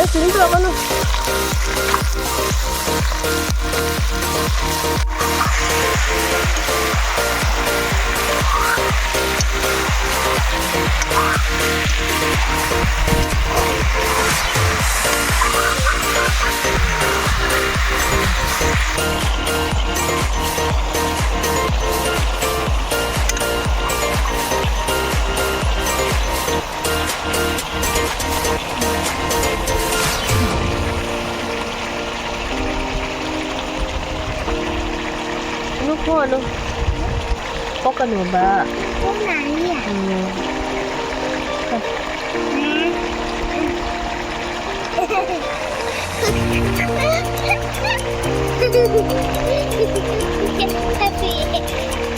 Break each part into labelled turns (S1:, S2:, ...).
S1: Sini tuh apa nih? Ano? Pok ano ba?
S2: Pok na iya.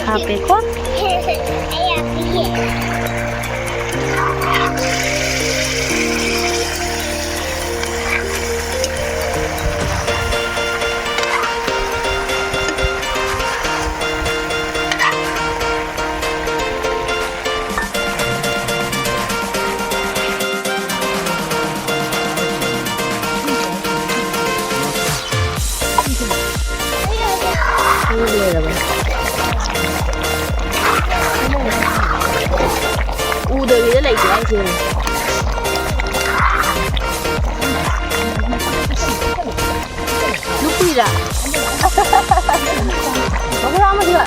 S1: Happy ko?
S2: Ay, happy.
S1: Đời nó lại của anh chị. Lúc đi ra. Nó có mà chưa?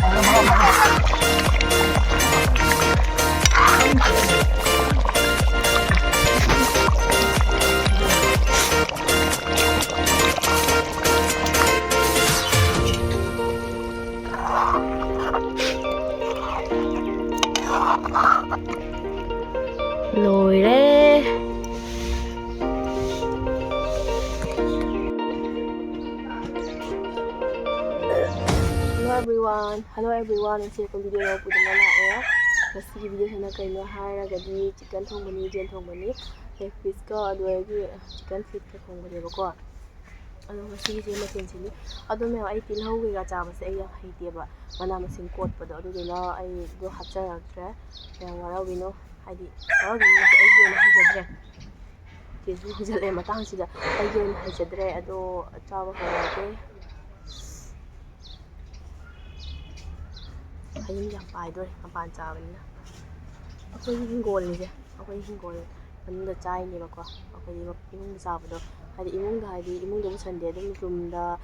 S1: Lồi đấy. Hello everyone. Ini aku video yang punya mana ya? Masih video sana kayak hari gadi chicken thong bani, jen thong bani, leg piece ka dua lagi chicken feet ka thong bani bako. Ano masih je macam sini. Ado me ai til hau ga cha ma se ai hai tie ba. Mana masing kot pa do adu na ai do hapcha rakre. Yang wara wino haidi. Wara wino ai yo na hajadre. Kesu hujale matang sida ai yo na hajadre ado cha ba ko ke. Hayim yang pai doi mapan cha ban na. Akoi hingol ni je. Akoi hingol manda chai ni ba ko. Akoi imung cha ba do. Hadi imungda busan데 adum roomda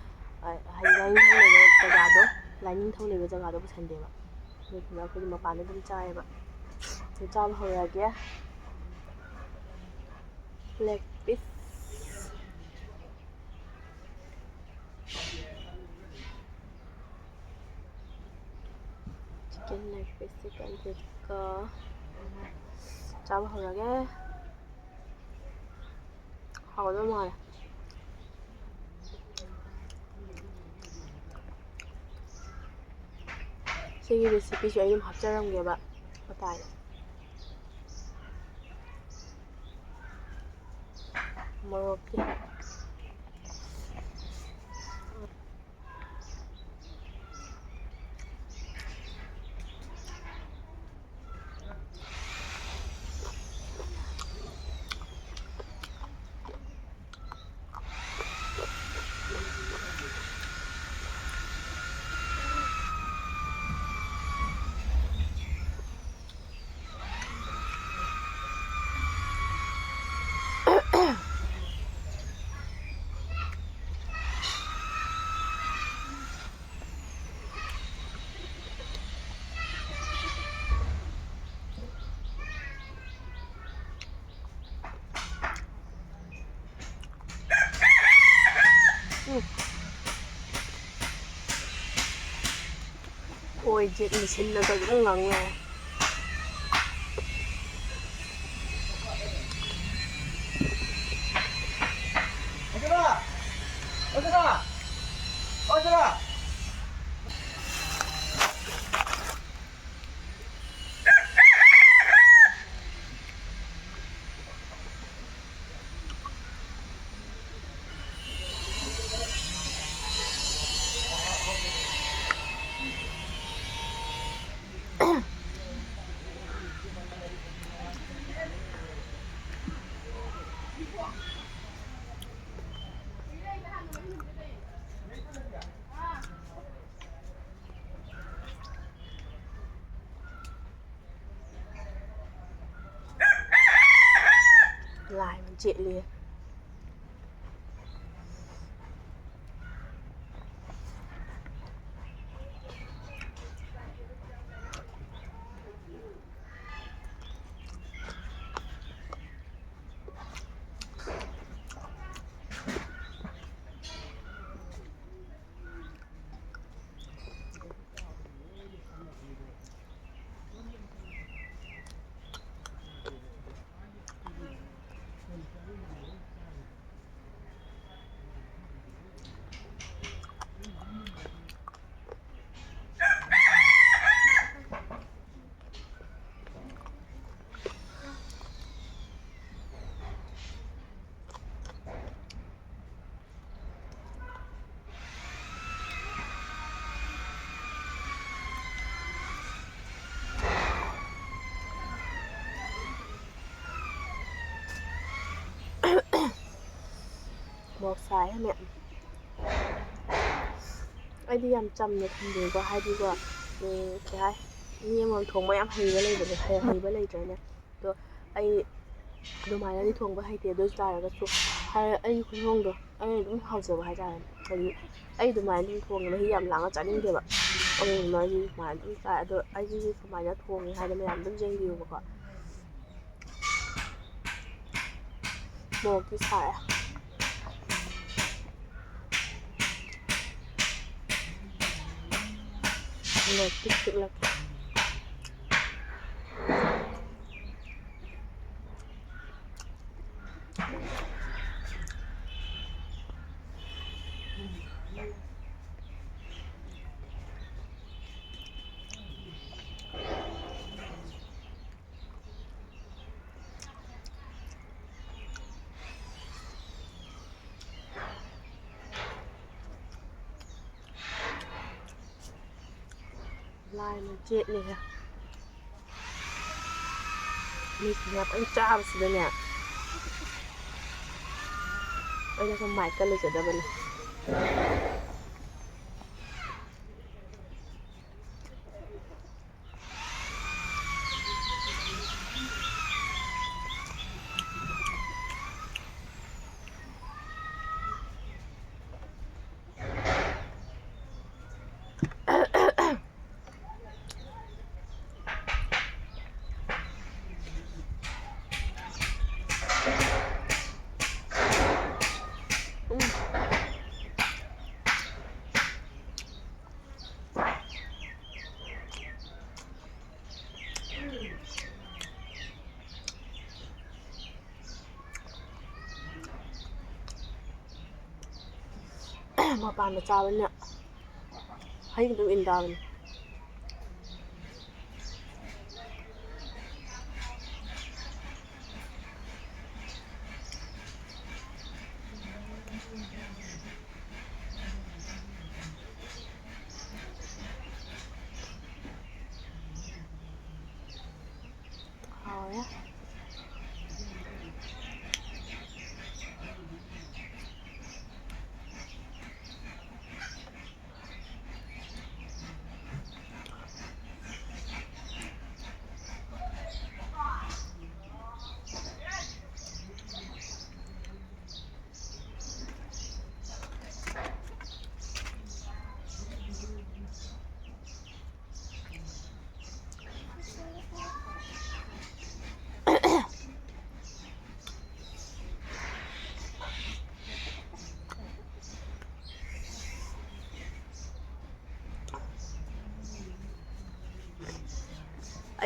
S1: haidai thole jagado lining thole jagado busande ba aduna ko mapana dum chai ba to chaba horage leg piece chicken leg piece chicken tikka chaba horage 하고도 말해. 세계 레시피 저희 좀 합작한 게 봐. 어때? 먹을게. ꯈꯣꯏ Z ꯃꯦꯆꯤꯟꯅꯒ ꯑꯗꯨꯝ ꯉꯥꯡꯉꯦ lại mình chạy liền một xài hả mẹ ai đi làm chầm được thì có hai đi qua cái nhưng mà thùng mấy em hay với đây để hay với đây trời nè rồi ai đồ mày đi thùng với hai tiền đôi dài là cái hay ai cũng không được ai cũng học giờ hai dài thì ai đồ mày đi thùng mà hy vọng là nó trả những điều ạ ông nói gì mà đi dài được ai đi thùng mày nó thùng hai đứa mày làm rất dễ điều mà gọi một cái xài này thực sự là lai mình chết này nè mình nhập anh cha vào đây nè anh đang mải cân lên đây bên mà bàn là cha bên nè hay cái in đào rồi á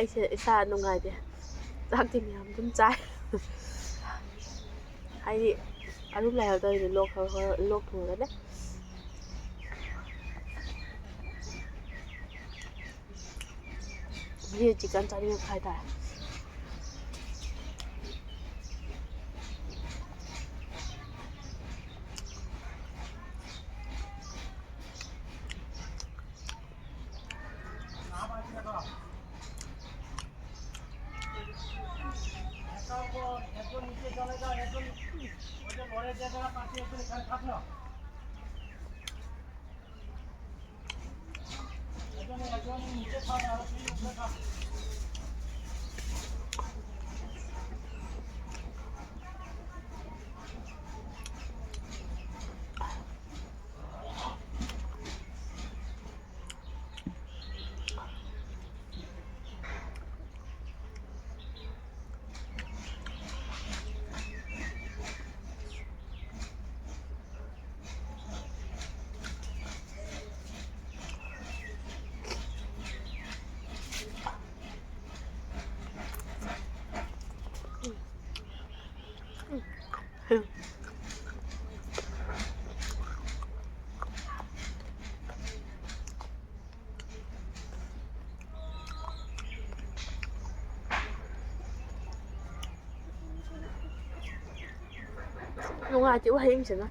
S1: ꯑꯩꯁꯦ ꯏꯁꯥ ꯅꯨꯡꯉꯥꯏꯇꯦ ꯆꯥꯛꯇꯤ ꯃꯌꯥꯝ ꯑꯗꯨꯝ ꯆꯥꯏ ꯍꯥꯏꯗꯤ ꯑꯗꯨꯝ ꯂꯩꯔꯛꯇꯧꯔꯤꯗꯤ ꯂꯣꯛ ꯊꯨꯡꯉꯒꯅꯦ ꯍꯧꯖꯤꯛ ꯆꯤꯛꯀꯟ ꯆꯥꯅꯤꯡꯉꯛꯄ ꯍꯥꯏꯇꯥꯔꯦ Nungati wahing siya na.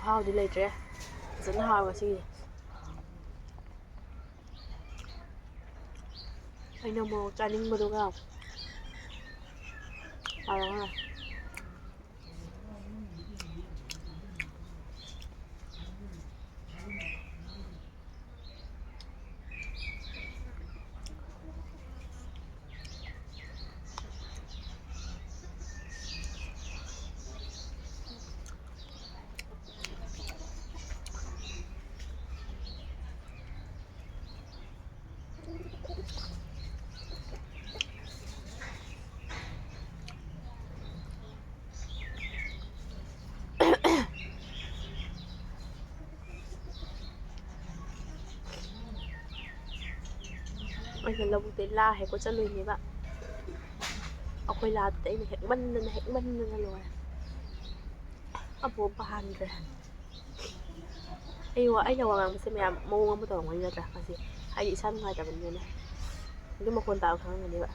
S1: Hawdi ꯂꯩꯇ꯭ꯔꯦ ꯐꯖꯅ ꯍꯥꯎꯕ ꯁꯤꯒꯤ ꯑꯩꯅ ꯃꯣꯔꯣꯛ ꯆꯥꯅꯤꯡꯕꯗꯨꯒ ꯑꯩꯅ ꯂꯧꯕꯨꯛꯇꯩ ꯂꯥ ꯍꯦꯛꯄ ꯆꯠꯂꯨꯏꯅꯦꯕ ꯑꯩꯈꯣꯏ ꯂꯥꯗꯨꯗ ꯑꯩꯅ ꯍꯦꯛꯃꯟꯗꯅ ꯂꯣꯏꯔꯦ ꯑꯕꯣꯛ ꯄꯥꯟꯗ꯭ꯔꯦ ꯑꯩꯅ ꯋꯥ ꯉꯥꯡꯕꯁꯦ ꯃꯌꯥꯝ ꯃꯑꯣꯡ ꯑꯃ ꯇꯧꯔꯝꯒꯅꯤ ꯅꯠꯇ꯭ꯔꯥ ꯉꯁꯤ ꯍꯥꯏꯗꯤ ꯏꯁꯥ ꯅꯨꯡꯉꯥꯏꯇꯕꯅꯤꯅꯅꯦ ꯑꯗꯨꯝ ꯃꯈꯣꯟ ꯇꯥꯕ ꯈꯪꯉꯝꯒꯅꯦꯕ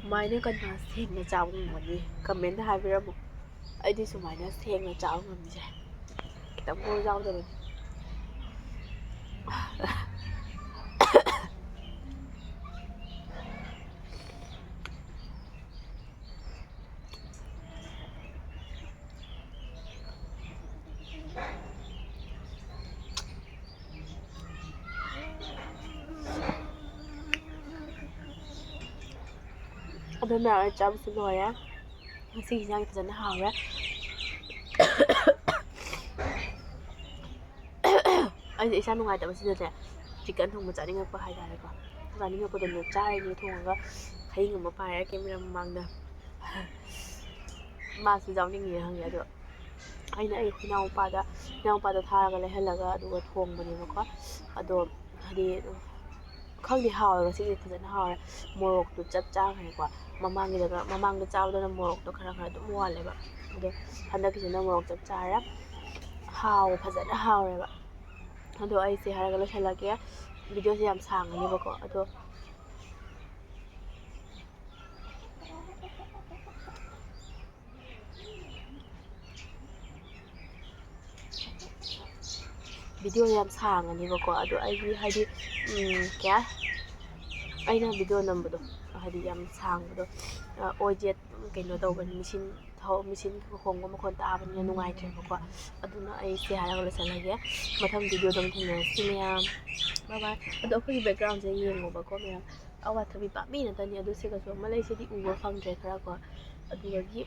S1: ꯁꯨꯃꯥꯏꯅ ꯀꯟꯅ ꯁꯦꯡꯅ ꯆꯥꯕ ꯉꯝꯒꯅꯤ ꯀꯃꯦꯟꯇ ꯍꯥꯏꯕꯤꯔꯝꯃꯨ ꯑꯩꯗꯤ ꯁꯨꯃꯥꯏꯅ ꯁꯦꯡꯅ ꯆꯥꯕ ꯉꯝꯃꯤꯁꯦ ꯈꯤꯇꯪ ꯐꯥꯎ ꯌꯥꯎꯗꯕꯅꯤ ꯑꯗꯨ ꯃꯌꯥꯝ ꯆꯥꯕꯁꯨ ꯂꯣꯏꯔꯦ ꯉꯁꯤꯒꯤ ꯏꯟꯁꯥꯡ ꯐꯖꯅ ꯍꯥꯎꯔꯦ ꯑꯩꯁꯦ ꯏꯁꯥ ꯅꯨꯡꯉꯥꯏꯇꯕꯁꯤꯗꯅꯦ ꯆꯤꯛꯀꯟ ꯊꯣꯡꯕ ꯆꯥꯅꯤꯡꯉꯛꯄ ꯍꯥꯏꯇꯥꯔꯦꯀꯣ ꯆꯥꯅꯤꯡꯉꯛꯄꯗꯅꯦ ꯆꯥꯔꯤꯅꯤ ꯊꯣꯡꯉꯒ ꯍꯩ ꯑꯃ ꯄꯥꯏꯔ ꯀꯦꯃꯦꯔꯥ ꯃꯃꯥꯡꯗ ꯃꯥꯁꯨ ꯌꯥꯎꯅꯤꯡꯉꯦ ꯍꯪꯉꯦ ꯑꯗꯣ ꯑꯩꯅ ꯏꯅꯥꯎꯄꯥꯗ ꯊꯥꯔꯒ ꯂꯩꯍꯜꯂꯒ ꯑꯗꯨꯒ ꯊꯣꯡꯕꯅꯦꯕꯀꯣ ꯑꯗꯣ ꯍꯥꯏꯗꯤ ꯈꯪꯗꯦ ꯍꯥꯎꯋꯦ ꯉꯁꯤꯗꯤ ꯐꯖꯅ ꯍꯥꯎꯔꯦ ꯃꯣꯔꯣꯛꯇꯨ ꯆꯞ ꯆꯥꯈ꯭ꯔꯦꯀꯣ ꯃꯃꯥꯡꯗ ꯆꯥꯕꯗꯅ ꯃꯣꯔꯣꯛꯇꯣ ꯈꯔ ꯑꯗꯨꯝ ꯋꯥꯠꯂꯦꯕ ꯑꯗꯣ ꯍꯟꯗꯛꯀꯤꯁꯤꯅ ꯃꯣꯔꯣꯛ ꯆꯞ ꯆꯥꯔꯦ ꯐꯖꯅ ꯍꯥꯎꯔꯦꯕ ꯑꯗꯣ ꯑꯩꯁꯦ ꯍꯥꯏꯔꯒ ꯂꯣꯏꯁꯤꯜꯂꯒꯦ ꯚꯤꯗꯤꯑꯣꯁꯦ ꯌꯥꯝ ꯁꯥꯡꯉꯅꯦꯕꯀꯣ ꯑꯗꯣ ꯚꯤꯗꯤꯑꯣ ꯌꯥꯝ ꯁꯥꯡꯉꯅꯦꯕꯀꯣ ꯑꯗꯣ ꯑꯩꯒꯤ ꯍꯥꯏꯗꯤ ꯑꯩꯅ ꯚꯤꯗꯤꯑꯣ ꯅꯝꯕꯗꯣ ꯍꯥꯏꯗꯤ ꯌꯥꯝ ꯁꯥꯡꯕꯗꯣ ꯑꯣꯏꯖꯦꯠ ꯀꯩꯅꯣ ꯇꯧꯕꯅꯤ ꯃꯦꯆꯤꯟ ꯍꯣꯡꯕ ꯃꯈꯣꯟ ꯇꯥꯕꯅꯤꯅ ꯅꯨꯡꯉꯥꯏꯇ꯭ꯔꯦꯕꯀꯣ ꯑꯗꯨꯅ ꯑꯩꯁꯦ ꯍꯥꯏꯔꯒ ꯂꯣꯏꯁꯤꯜꯂꯒꯦ ꯃꯊꯪ ꯚꯤꯗꯤꯑꯣꯗ ꯑꯃꯨꯛ ꯊꯦꯡꯅꯔꯁꯤ ꯃꯌꯥꯝ ꯕꯥꯏ ꯕꯥꯏ ꯑꯗꯣ ꯑꯩꯈꯣꯏꯒꯤ ꯕꯦꯛꯒ꯭ꯔꯥꯎꯟꯁꯦ ꯌꯦꯡꯉꯣꯕꯀꯣ ꯃꯌꯥꯝ ꯑꯋꯥꯊꯕꯤ ꯄꯥꯝꯕꯤ ꯉꯥꯛꯇꯅꯤ ꯑꯗꯨ ꯁꯤꯒꯁꯨ ꯑꯃ ꯂꯩꯁꯤꯗꯤ ꯎꯕ ꯐꯪꯗ꯭ꯔꯦ ꯈꯔꯀꯣ ꯑꯗꯨꯗꯒꯤ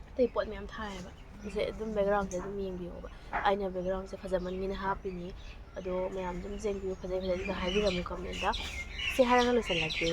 S1: ꯑꯇꯩ ꯄꯣꯠ ꯃꯌꯥꯝ ꯊꯥꯏꯌꯦꯕ ꯁꯦ ꯑꯗꯨꯝ ꯕꯦꯛꯒ꯭ꯔꯥꯎꯟꯁꯦ ꯑꯗꯨꯝ ꯌꯦꯡꯕꯤꯌꯣꯕ ꯑꯩꯅ ꯕꯦꯛꯒ꯭ꯔꯥꯎꯟꯁꯦ ꯐꯖꯃꯟꯒꯤꯅ ꯍꯥꯞꯄꯤꯅꯤ ꯑꯗꯣ ꯃꯌꯥꯝ ꯑꯗꯨꯝ ꯌꯦꯡꯕꯤꯌꯨ ꯐꯖꯩ ꯐꯖꯩ ꯍꯥꯏꯕꯤꯔꯝꯃꯨ ꯀꯃꯦꯟꯇ ꯁꯤ ꯍꯥꯏꯔꯒ ꯂꯣꯏꯁꯤꯜꯂꯒꯦ